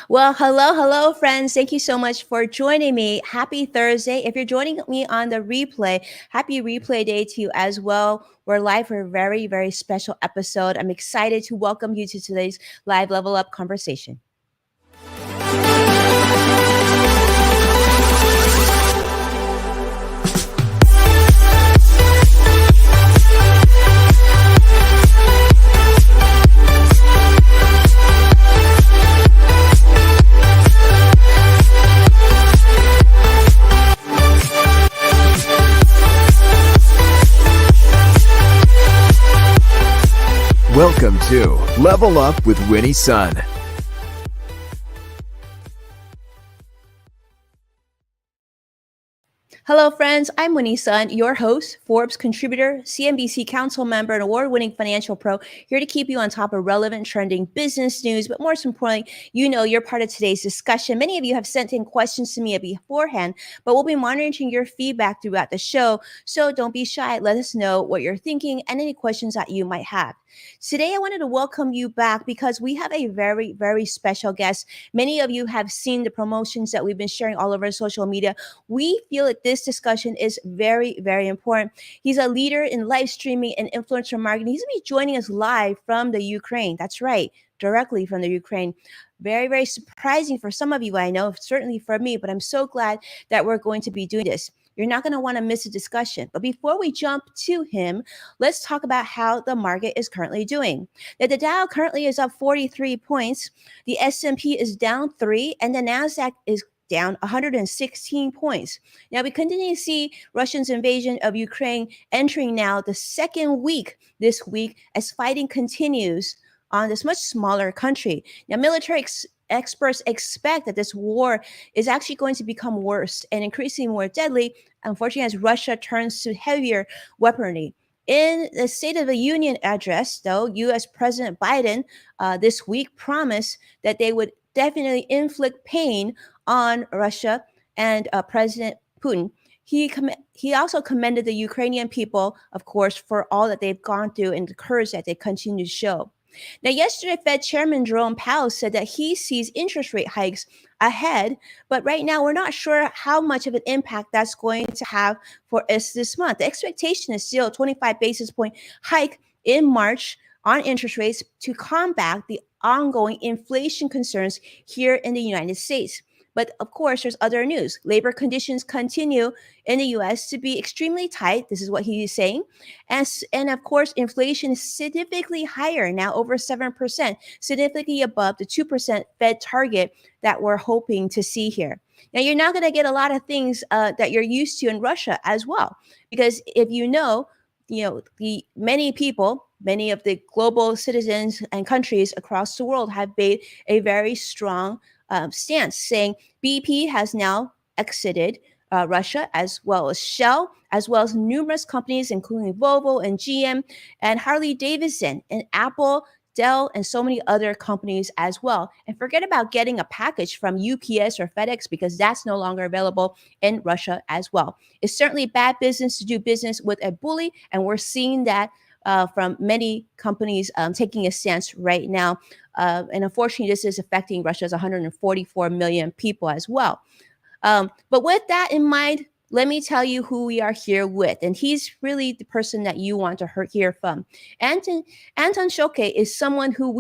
Well, hello, friends. Thank you so much for joining me. Happy Thursday. If you're joining me on the replay, happy replay day to you as well. We're live for a very special episode. I'm excited to welcome you to today's live level up conversation. Welcome to Level Up with Winnie Sun. Hello, friends. I'm Winnie Sun, your host, Forbes contributor, CNBC Council member, and award-winning financial pro, here to keep you on top of relevant, trending business news. But most importantly, you're part of today's discussion. Many of you have sent in questions to me beforehand, but we'll be monitoring your feedback throughout the show. So don't be shy. Let us know what you're thinking and any questions that you might have. Today, I wanted to welcome you back because we have a very special guest. Many of you have seen the promotions that we've been sharing all over social media. We feel that this discussion is very important. He's a leader in live streaming and influencer marketing. He's going to be joining us live from the Ukraine. That's right, directly from the Ukraine. Very surprising for some of you, I know, certainly for me, but I'm so glad that we're going to be doing this. You're not going to want to miss a discussion. But before we jump to him, let's talk about how the market is currently doing. Now, the Dow currently is up 43 points. The S&P is down 3, and the NASDAQ is down 116 points. Now, we continue to see Russia's invasion of Ukraine entering now the second week this week as fighting continues on this much smaller country. Now, military experts expect that this war is actually going to become worse and increasingly more deadly, unfortunately, as Russia turns to heavier weaponry. In the State of the Union address, though, U.S. President Biden this week promised that they would definitely inflict pain on Russia and President Putin. He also commended the Ukrainian people, of course, for all that they've gone through and the courage that they continue to show. Now, yesterday, Fed Chairman Jerome Powell said that he sees interest rate hikes ahead, but right now we're not sure how much of an impact that's going to have for us this month. The expectation is still a 25 basis point hike in March on interest rates to combat the ongoing inflation concerns here in the United States. But of course, there's other news. Labor conditions continue in the U.S. to be extremely tight. This is what he is saying. And of course, inflation is significantly higher, now over 7%, significantly above the 2% Fed target that we're hoping to see here. Now, you're not going to get a lot of things that you're used to in Russia as well, because if the many people, many of the global citizens and countries across the world have made a very strong stance, saying BP has now exited Russia, as well as Shell, as well as numerous companies, including Volvo and GM and Harley Davidson and Apple, Dell, and so many other companies as well. And forget about getting a package from UPS or FedEx, because that's no longer available in Russia as well. It's certainly bad business to do business with a bully, and we're seeing that from many companies taking a stance right now. And unfortunately, this is affecting Russia's 144 million people as well. But with that in mind, let me tell you who we are here with. And he's really the person that you want to hear from. Anton Shulke is someone who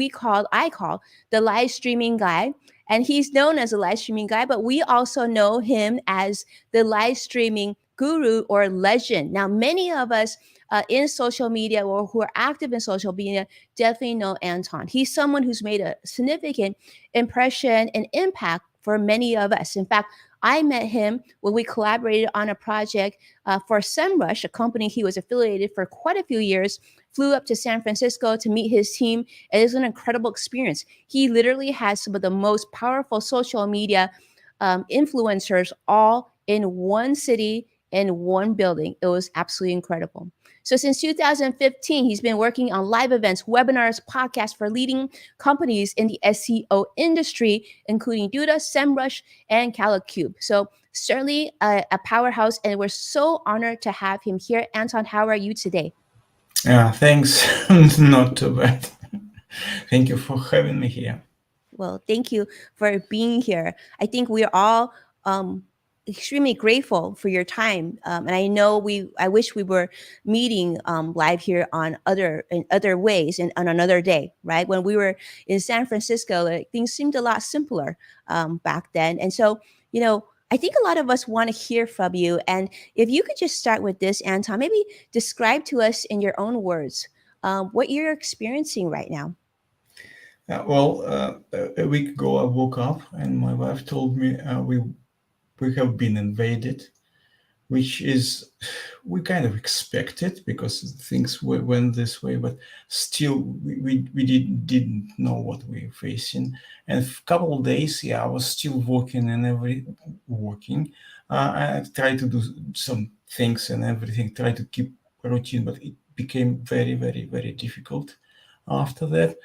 I call the live streaming guy. And he's known as a live streaming guy, but we also know him as the live streaming guru or legend. Now, many of us in social media or who are active in social media definitely know Anton. He's someone who's made a significant impression and impact for many of us. In fact, I met him when we collaborated on a project for SEMrush, a company he was affiliated for quite a few years, flew up to San Francisco to meet his team. It is an incredible experience. He literally has some of the most powerful social media influencers all in one city, in one building. It was absolutely incredible. So since 2015, he's been working on live events, webinars, podcasts for leading companies in the SEO industry, including Duda, SEMrush, and CaloCube. So certainly a powerhouse, and we're so honored to have him here. Anton, how are you today? Yeah, thanks. Not too bad. Thank you for having me here. Well, thank you for being here. I think we're all um, extremely grateful for your time, and I know we. I wish we were meeting live here on other ways and on another day, right? When we were in San Francisco, like, things seemed a lot simpler back then, and so I think a lot of us want to hear from you. And if you could just start with this, Anton, maybe describe to us in your own words what you're experiencing right now. A week ago I woke up and my wife told me we have been invaded, which is we kind of expected because things went this way, but still we didn't know what we were facing. And a couple of days, yeah, I was still working and working. I tried to do some things and everything, try to keep a routine, but it became very, very, very difficult after that.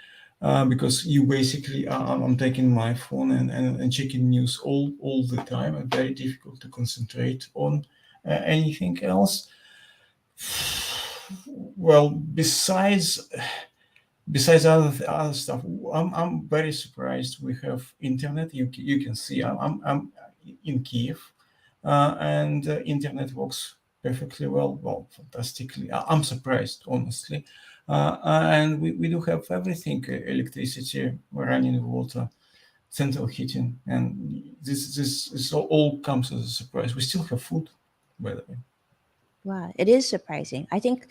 Because you basically, I'm taking my phone and checking news all the time, and very difficult to concentrate on anything else. Well, besides other stuff, I'm very surprised we have internet. You can see I'm in Kiev, and internet works perfectly well, fantastically. I'm surprised, honestly. And we do have everything: electricity, running water, central heating, and this all comes as a surprise. We still have food, by the way. Wow, it is surprising. I think,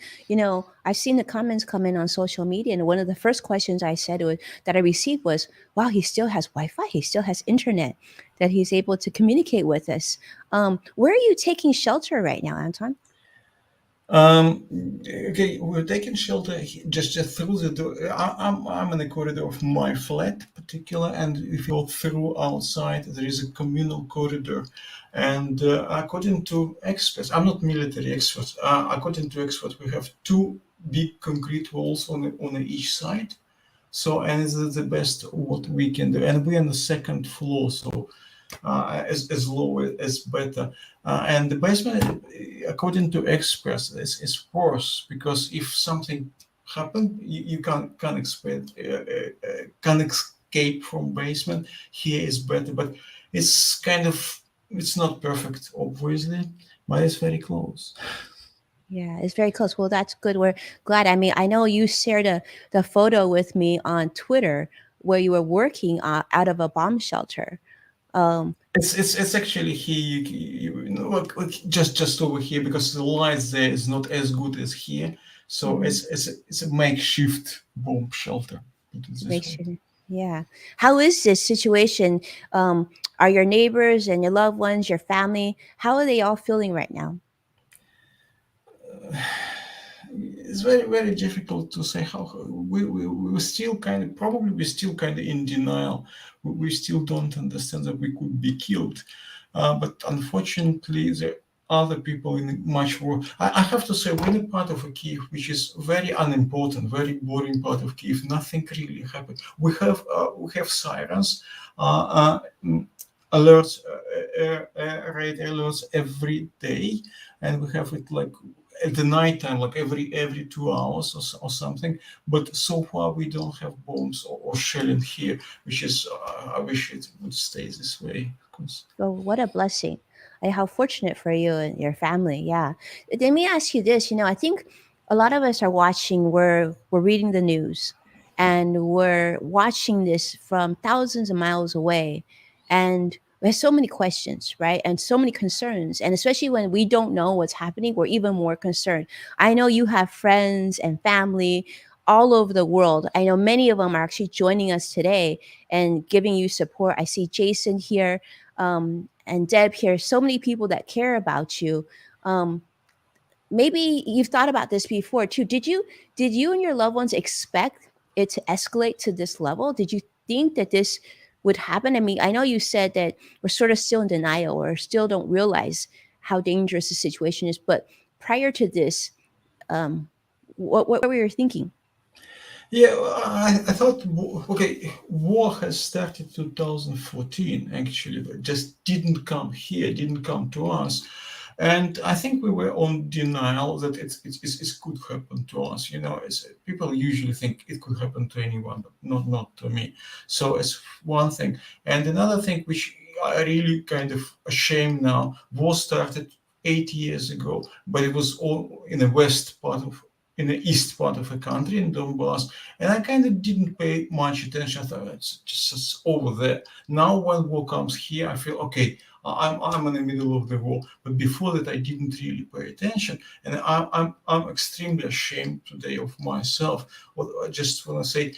I've seen the comments come in on social media, and one of the first questions I said that I received was, wow, he still has Wi Fi, he still has internet, that he's able to communicate with us. Where are you taking shelter right now, Anton? Um, okay, we're taking shelter just through the door. I'm in the corridor of my flat, particular, and if you go through outside, there is a communal corridor. And according to experts, I'm not military expert. According to experts, we have two big concrete walls on each side. So, and it's the best what we can do. And we're on the second floor, so as low as better. And the basement, according to experts, is worse because if something happened, you can't expect can't escape from basement. Here is better, but it's kind of it's not perfect, obviously, but it's very close. Yeah, it's very close. Well, that's good. We're glad. I mean, I know you shared the photo with me on Twitter where you were working out of a bomb shelter. Um, It's actually here, look, just over here because the lights there is not as good as here, so mhm. it's a makeshift bomb shelter. Put it this Make way. sure. Yeah. How is this situation? Are your neighbors and your loved ones, your family, how are they all feeling right now? It's very difficult to say how we still kind of probably we're still kind of in denial. We still don't understand that we could be killed, but unfortunately there are other people in much worse. I have to say we're in a part of a Kiev which is very unimportant, very boring part of Kiev. Nothing really happened. We have sirens, alerts, red alerts every day, and we have it like at the night time, like every 2 hours or something. But so far, we don't have bombs or shelling here, which is I wish it would stay this way. Of course. Well, what a blessing. How fortunate for you and your family. Yeah. Let me ask you this. I think a lot of us are watching, we're reading the news and we're watching this from thousands of miles away. And there's so many questions, right? And so many concerns. And especially when we don't know what's happening, we're even more concerned. I know you have friends and family all over the world. I know many of them are actually joining us today and giving you support. I see Jason here, and Deb here, so many people that care about you. Um, Maybe you've thought about this before too. Did you and your loved ones expect it to escalate to this level? Did you think that this would happen? I mean, I know you said that we're sort of still in denial or still don't realize how dangerous the situation is, but prior to this, um, what were you thinking? Yeah, I thought okay, war has started 2014 actually, but just didn't come here, didn't come to us. And I think we were on denial that it could happen to us. People usually think it could happen to anyone, but not to me. So it's one thing. And another thing which I really kind of ashamed now was started 8 years ago, but it was all in the in the east part of the country in Donbass, and I kind of didn't pay much attention. I thought it's over there. Now when war comes here, I feel okay. I'm in the middle of the war, but before that, I didn't really pay attention, and I'm extremely ashamed today of myself. Well, I just want to say,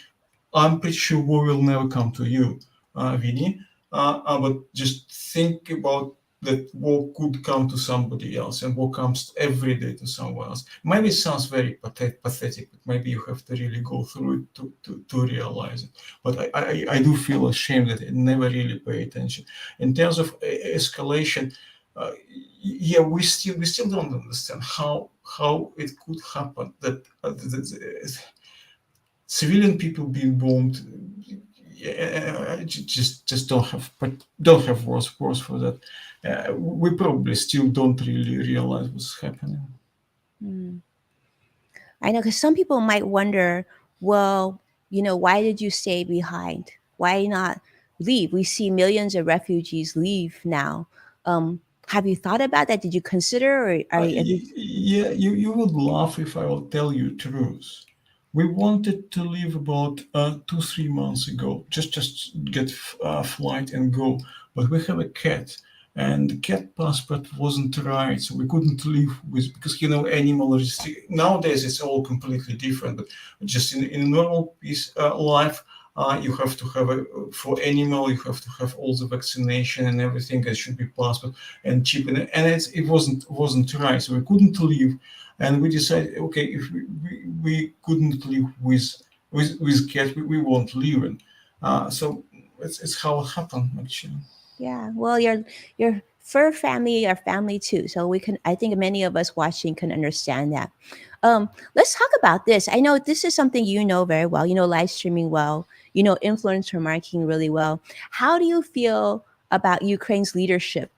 I'm pretty sure war will never come to you, Vinny. But just think about that war could come to somebody else, and war comes every day to someone else. Maybe it sounds very pathetic, but maybe you have to really go through it to realize it. But I do feel ashamed that I never really pay attention. In terms of escalation, yeah, we still don't understand how it could happen that civilian people being bombed. Yeah, just don't have words for that. We probably still don't really realize what's happening. Mm. I know, because some people might wonder, well, why did you stay behind? Why not leave? We see millions of refugees leave now. Have you thought about that? Did you consider, or have you? Yeah, you would laugh if I will tell you truth. We wanted to leave about 2 3 months ago, just get a flight and go. But we have a cat, and the cat passport wasn't right, so we couldn't leave with because animal nowadays it's all completely different. But just in normal life, you have to have for animal you have to have all the vaccination and everything. It should be passport and chip, and it wasn't right, so we couldn't leave, and we decided, okay, if we couldn't live with cat, we won't live in. So it's how it happened actually. Yeah, well, your fur family are family too, so we can. I think many of us watching can understand that. Let's talk about this. I know this is something you know very well. You know live streaming well. You know influencer marketing really well. How do you feel about Ukraine's leadership?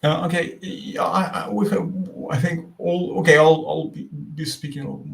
Okay, yeah, we have. I think all. Okay, I'll be speaking of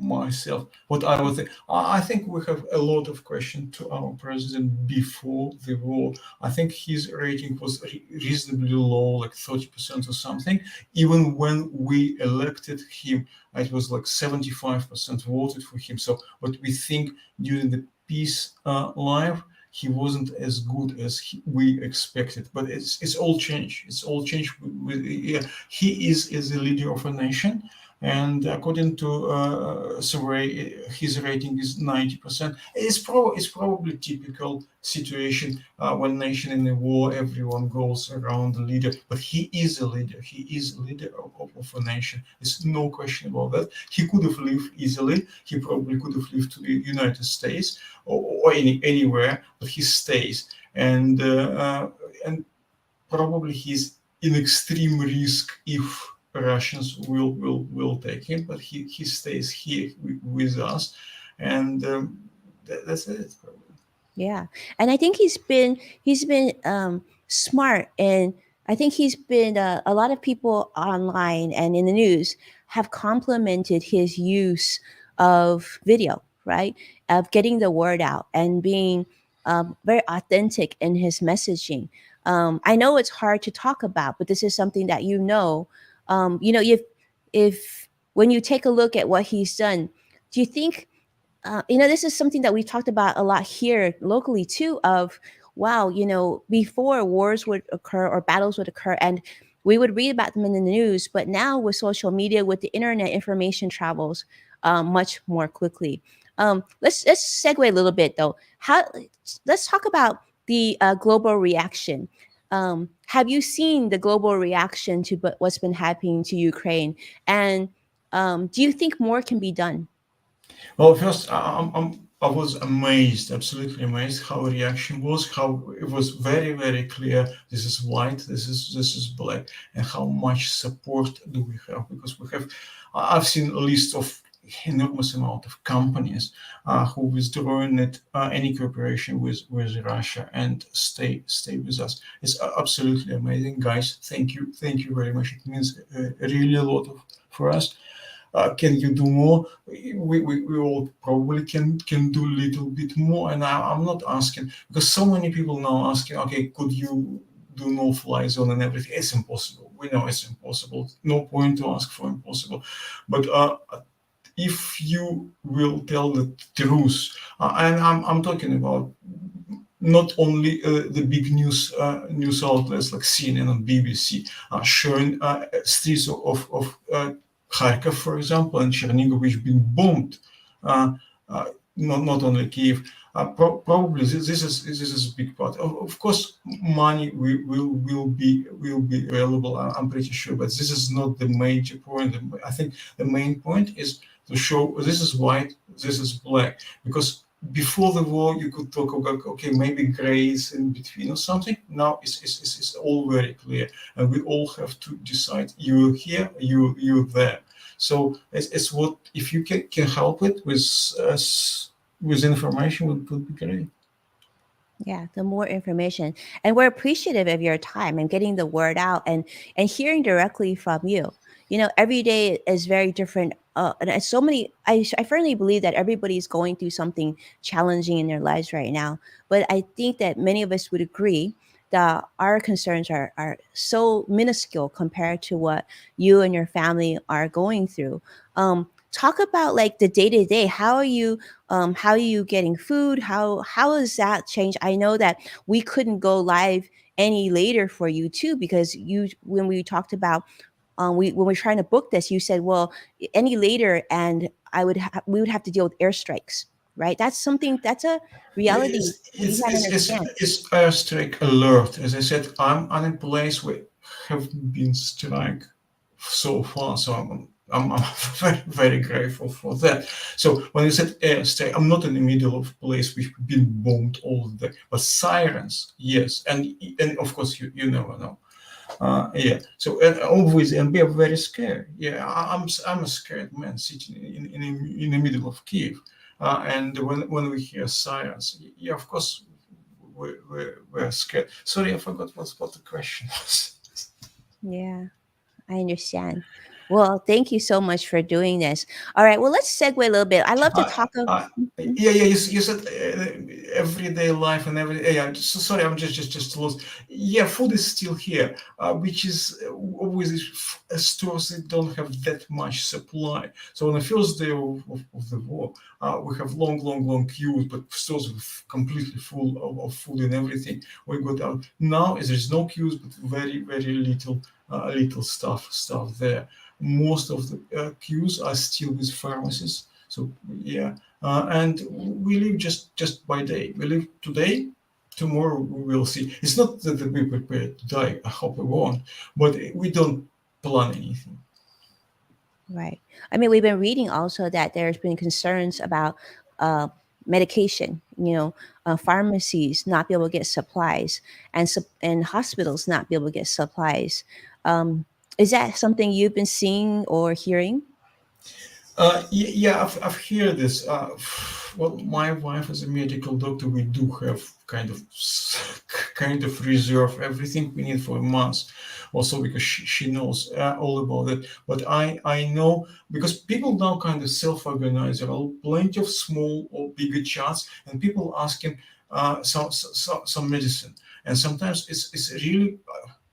myself. What I would think. I think we have a lot of questions to our president before the war. I think his rating was reasonably low, like 30% or something. Even when we elected him, it was like 75% voted for him. So what we think during the peace life, he wasn't as good as we expected. But it's all changed. It's all changed. Yeah, he is a leader of a nation, and according to survey, his rating is 90%. It's probably typical situation when nation in a war, everyone goes around the leader. But he is a leader. He is a leader of a nation. There's no question about that. He could have lived easily. He probably could have lived to the United States or anywhere, but he stays, and probably he's in extreme risk if Russians will take him, but he stays here with us, and that's it. Yeah, and I think he's been smart, and I think he's been a lot of people online and in the news have complimented his use of video, right? Of getting the word out and being very authentic in his messaging. I know it's hard to talk about, but this is something that if when you take a look at what he's done, do you think this is something that we've talked about a lot here locally too of wow, before wars would occur or battles would occur and we would read about them in the news, but now with social media, with the internet, information travels much more quickly. Let's segue a little bit though. Let's talk about the global reaction. Have you seen the global reaction to what's been happening to Ukraine? And do you think more can be done? Well, first, I was amazed, absolutely amazed how the reaction was, how it was very, very clear. This is white, this is black, and how much support do we have? Because I've seen a list of enormous amount of companies who withdrawing it any cooperation with Russia and stay with us. It's absolutely amazing, guys. Thank you very much. It means really a lot for us. Can you do more? We all probably can do a little bit more. And I'm not asking, because so many people now asking, okay, could you do no fly zone and everything? It's impossible. We know it's impossible. No point to ask for impossible. But if you will tell the truth, and I'm talking about not only the big news outlets like CNN and BBC are showing streets of Kharkov, for example, and Chernihiv, which have been bombed. Uh, not only Kiev. Probably this is a big part. Of course, money will be available. I'm pretty sure, but this is not the major point. I think the main point is to show this is white, this is black, because before the war you could talk about, okay, maybe grays in between or something. Now it's all very clear, and we all have to decide, you're here, you're there. So it's what, if you can help it with information, would be great. Yeah, the more information. And we're appreciative of your time and getting the word out and hearing directly from you. Every day is very different. And so many, I firmly believe that everybody's going through something challenging in their lives right now. But I think that many of us would agree that our concerns are so minuscule compared to what you and your family are going through. Talk about like the day to day. How are you getting food? How has that changed? I know that we couldn't go live any later for you too, because you when we talked about when we are trying to book this, you said, well, any later and we would have to deal with airstrikes, right? That's a reality It's we it's can't it's it's, understand. it's airstrike alert. As I said, I'm on a place where have been strike so far, so I'm very very grateful for that. So when you said airstrike, I'm not in the middle of a place which been bombed all the day, but sirens, yes, and of course you never know. Yeah. So and always and we are very scared. Yeah, I'm a scared man sitting in the middle of Kiev, and when we hear sirens, yeah, of course we're scared. Sorry, I forgot what the question was. Yeah, I understand. Well, thank you so much for doing this. All right, well, let's segue a little bit. I love to Uh, talk of. uh, yeah, yeah. You said everyday life and every. Yeah, so sorry, I'm just lost. Yeah, food is still here, which is always stores that don't have that much supply. So on the first day of the war, we have long queues, but stores were completely full of food and everything. We got out. Now there's no queues, but very little stuff there. Most of the queues are still with pharmacies. So yeah, and we live just by day. We live today. Tomorrow we will see. It's not that we prepare to die. I hope we won't, but we don't plan anything. Right. I mean, we've been reading also that there's been concerns about uh, medication. Pharmacies not be able to get supplies, and hospitals not be able to get supplies. Um, is that something you've been seeing or hearing? Yeah, I've heard this. Well, my wife is a medical doctor. We do have kind of reserve everything we need for a month, also because she knows all about it. But I know, because people now kind of self-organize. There are plenty of small or bigger charts, and people asking some medicine, and sometimes it's really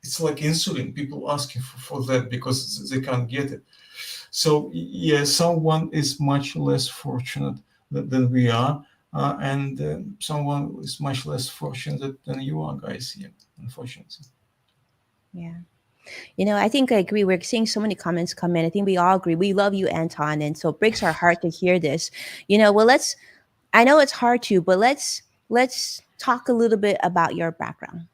it's like insulin. People asking for that because they can't get it. So yeah, someone is much less fortunate than we are, and someone is much less fortunate than you are, guys. Here, unfortunately. Yeah. I think I agree. We're seeing so many comments come in. I think we all agree. We love you, Anton. And so it breaks our heart to hear this. Well, I know it's hard to, but let's talk a little bit about your background.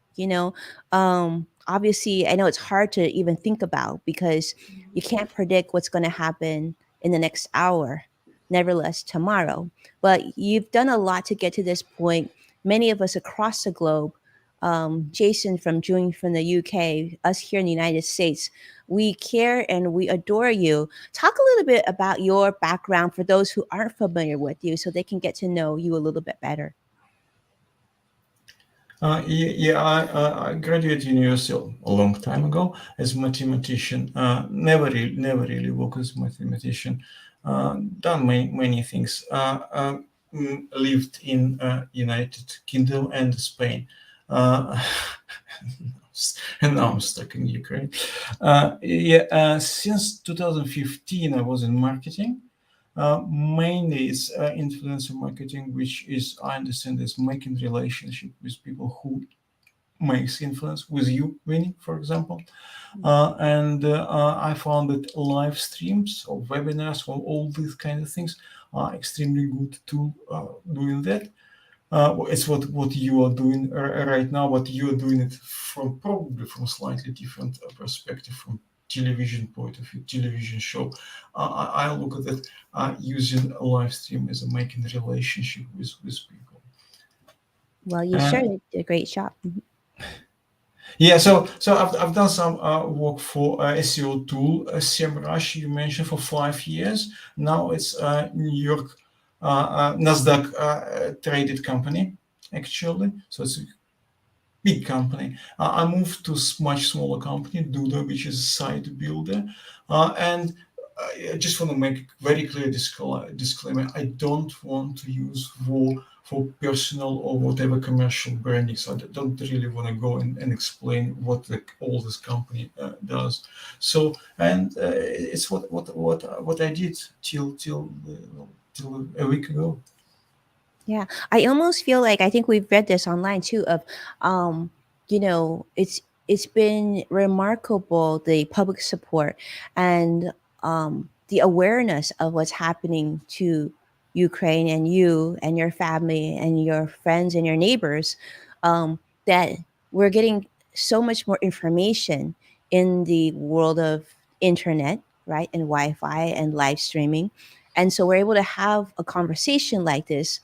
Obviously, I know it's hard to even think about because you can't predict what's going to happen in the next hour, nevertheless tomorrow. But you've done a lot to get to this point. Many of us across the globe Jason from June from the UK, us here in the United States. We care and we adore you. Talk a little bit about your background for those who aren't familiar with you so they can get to know you a little bit better. I graduated university a long time ago as a mathematician. Never really worked as a mathematician. Done many things. Lived in United Kingdom and Spain. Uh, and now I'm stuck in Ukraine. Since 2015, I was in marketing. Mainly, it's influencer marketing, which is, I understand, is making relationship with people who makes influence with you, Winnie, for example. And I found that live streams or webinars or all these kind of things are extremely good to doing that. It's what you are doing right now, but you are doing it from probably from slightly different perspective, from television point of view, television show. I look at it using a live stream as a making relationship with people. Well, you And certainly did a great job. yeah, so I've done some work for SEO tool, SEMrush you mentioned for 5 years. Now it's New York Nasdaq traded company actually. So it's a big company. I moved to much smaller company, Duda, which is a site builder, and I just want to make a very clear disclaimer. I don't want to use for personal or whatever commercial branding. So I don't really want to go and explain what all this company does. So and it's what I did till a week ago. Yeah, I almost feel like I think we've read this online too. Of, you know, it's been remarkable the public support and the awareness of what's happening to Ukraine and you and your family and your friends and your neighbors. That we're getting so much more information in the world of internet, right, and Wi-Fi and live streaming, and so we're able to have a conversation like this,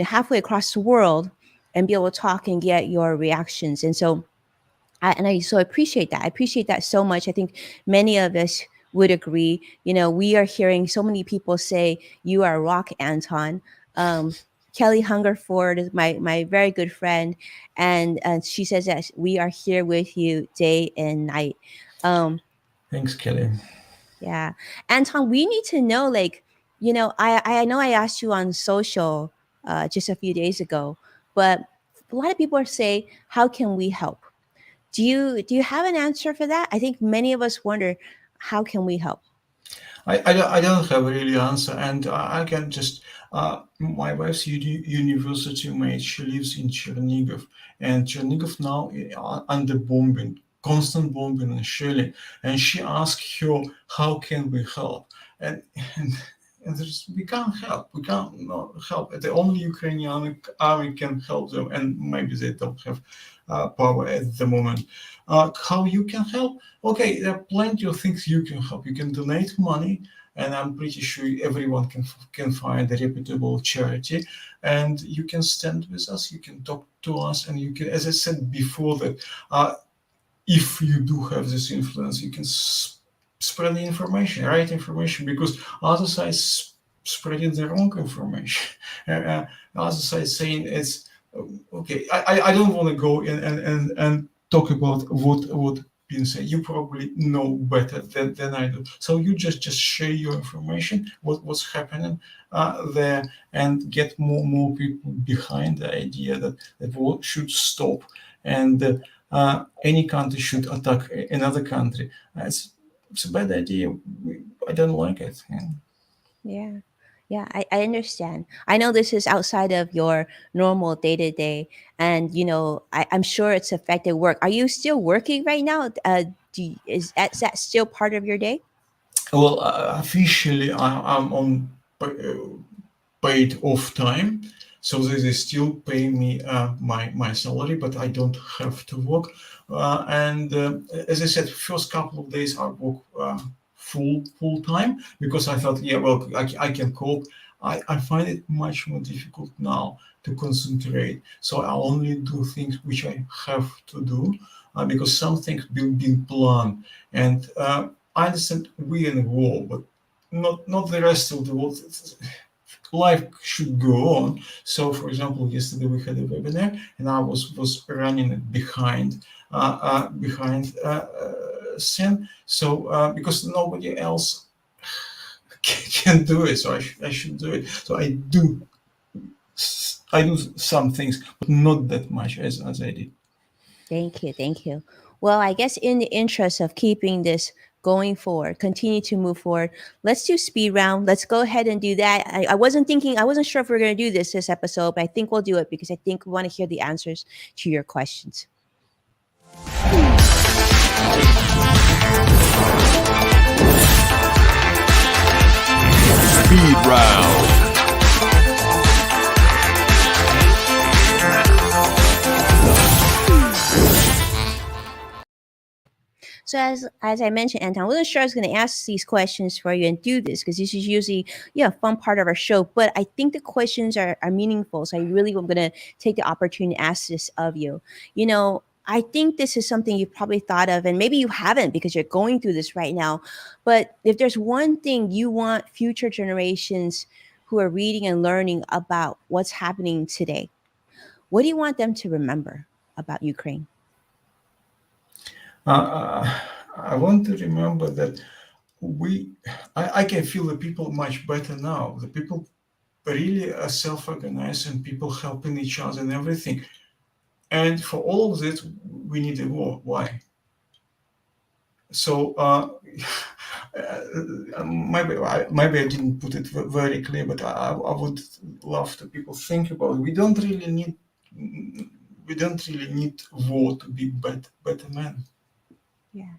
halfway across the world, and be able to talk and get your reactions. And so I so appreciate that. I appreciate that so much. I think many of us would agree. We are hearing so many people say you are rock, Anton. Kelly Hungerford is my very good friend, and she says that we are here with you day and night. Um, Thanks, Kelly. yeah. Anton, we need to know, like, I know I asked you on social just a few days ago, but a lot of people are saying, how can we help? Do you have an answer for that? I think many of us wonder, how can we help? I don't have a really answer, and I can just my wife's university mate. She lives in Chernigov, and Chernigov now under bombing, constant bombing and shelling. And she asked her, "How can we help?" And and, and we can't help. We can't not help. The only Ukrainian army can help them, and maybe they don't have power at the moment. How you can help? Okay, there are plenty of things you can help. You can donate money, and I'm pretty sure everyone can find a reputable charity, and you can stand with us. You can talk to us, and you can, as I said before, that if you do have this influence, you can spread the information, right information, because other sides spreading the wrong information. Other side saying it's okay. I don't want to go in and talk about what being said. You probably know better than I do. So you just share your information, what's happening there, and get more people behind the idea that war should stop, and any country should attack another country. It's a bad idea. I don't like it. Yeah. Yeah. Yeah, I understand. I know this is outside of your normal day to day, and I'm sure it's affected work. Are you still working right now? Is that still part of your day? Well, officially, I'm on paid off time, so they still pay me my salary, but I don't have to work. And as I said, first couple of days I work full time because I thought, yeah, well, I can cope. I find it much more difficult now to concentrate. So I only do things which I have to do, because some things been planned. And I understand we in a war, but not the rest of the world. Life should go on. So, for example, yesterday we had a webinar, and I was running it behind Sam. So because nobody else can do it, so I should do it. So I do some things, but not that much as I did. Thank you. Thank you. Well, I guess in the interest of keeping this going forward, continue to move forward, let's do speed round. Let's go ahead and do that. I wasn't sure if we are going to do this episode, but I think we'll do it because I think we want to hear the answers to your questions. Speed round. So as I mentioned, Anton, I wasn't sure I was going to ask these questions for you and do this because this is usually a fun part of our show. But I think the questions are meaningful, so I really am going to take the opportunity to ask this of you. I think this is something you've probably thought of, and maybe you haven't because you're going through this right now. But if there's one thing you want future generations who are reading and learning about what's happening today, what do you want them to remember about Ukraine? I want to remember that I can feel the people much better now. The people really are self-organized and people helping each other and everything. And for all of this, we need a war. Why? So maybe I didn't put it very clear, but I would love to people think about it. We don't really need war to be better men. Yeah.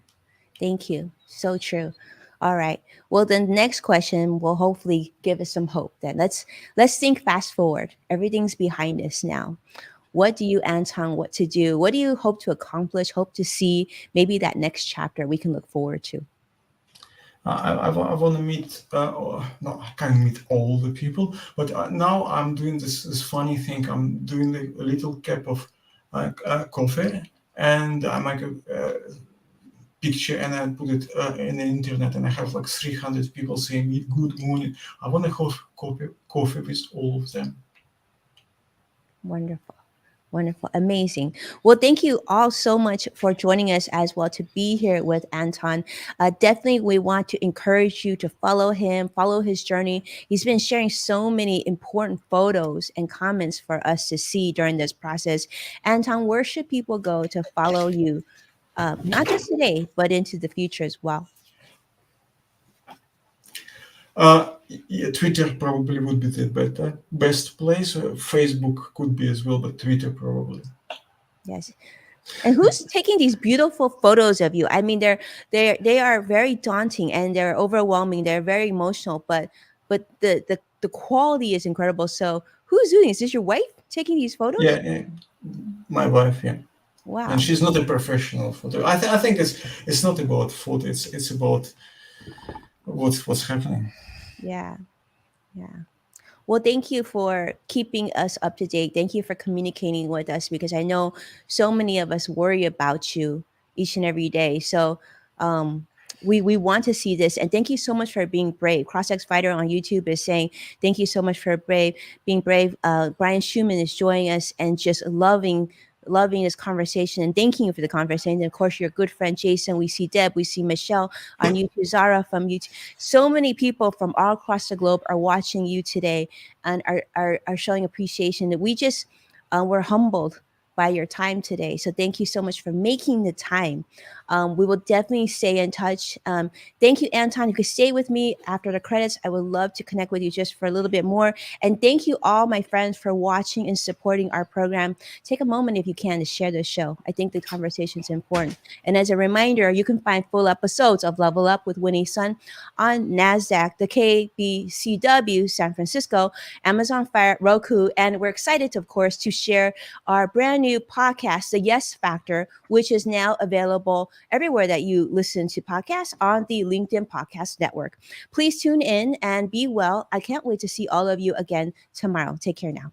Thank you. So true. All right. Well, the next question will hopefully give us some hope. Then let's think fast forward. Everything's behind us now. What do you, Anton, what to do? What do you hope to accomplish? Hope to see maybe that next chapter we can look forward to. I want to meet. No, I can't meet all the people, but now I'm doing this funny thing. I'm doing a little cup of coffee, and I make a picture and I put it in the internet, and I have like 300 people saying me good morning. I want to have coffee with all of them. Wonderful. Wonderful. Amazing. Well, thank you all so much for joining us as well to be here with Anton. Definitely, we want to encourage you to follow him, follow his journey. He's been sharing so many important photos and comments for us to see during this process. Anton, where should people go to follow you, not just today, but into the future as well? Yeah, Twitter probably would be the best place. Facebook could be as well, but Twitter probably. Yes. And who's taking these beautiful photos of you? I mean, they are very daunting and they're overwhelming. They're very emotional, but the quality is incredible. So who's doing this? Is your wife taking these photos? Yeah, my wife, yeah, and Wow. she's not a professional photo. I think it's not about photo. It's about what's happening. Yeah. Yeah. Well, thank you for keeping us up to date. Thank you for communicating with us because I know so many of us worry about you each and every day. So um, we want to see this, and thank you so much for being brave. CrossX Fighter on YouTube is saying thank you so much for being brave. Brian Schumann is joining us and just loving this conversation and thanking you for the conversation. And of course, your good friend Jason. We see Deb, we see Michelle on YouTube, Zara from YouTube. So many people from all across the globe are watching you today and are showing appreciation. That we just we're humbled by your time today. So thank you so much for making the time. We will definitely stay in touch. Thank you, Anton. You could stay with me after the credits. I would love to connect with you just for a little bit more. And thank you all, my friends, for watching and supporting our program. Take a moment if you can to share this show. I think the conversation is important. And as a reminder, you can find full episodes of Level Up with Winnie Sun on NASDAQ, the KBCW San Francisco, Amazon Fire, Roku. And we're excited, of course, to share our brand new podcast, The Yes Factor, which is now available everywhere that you listen to podcasts on the LinkedIn Podcast Network. Please tune in and be well. I can't wait to see all of you again tomorrow. Take care now.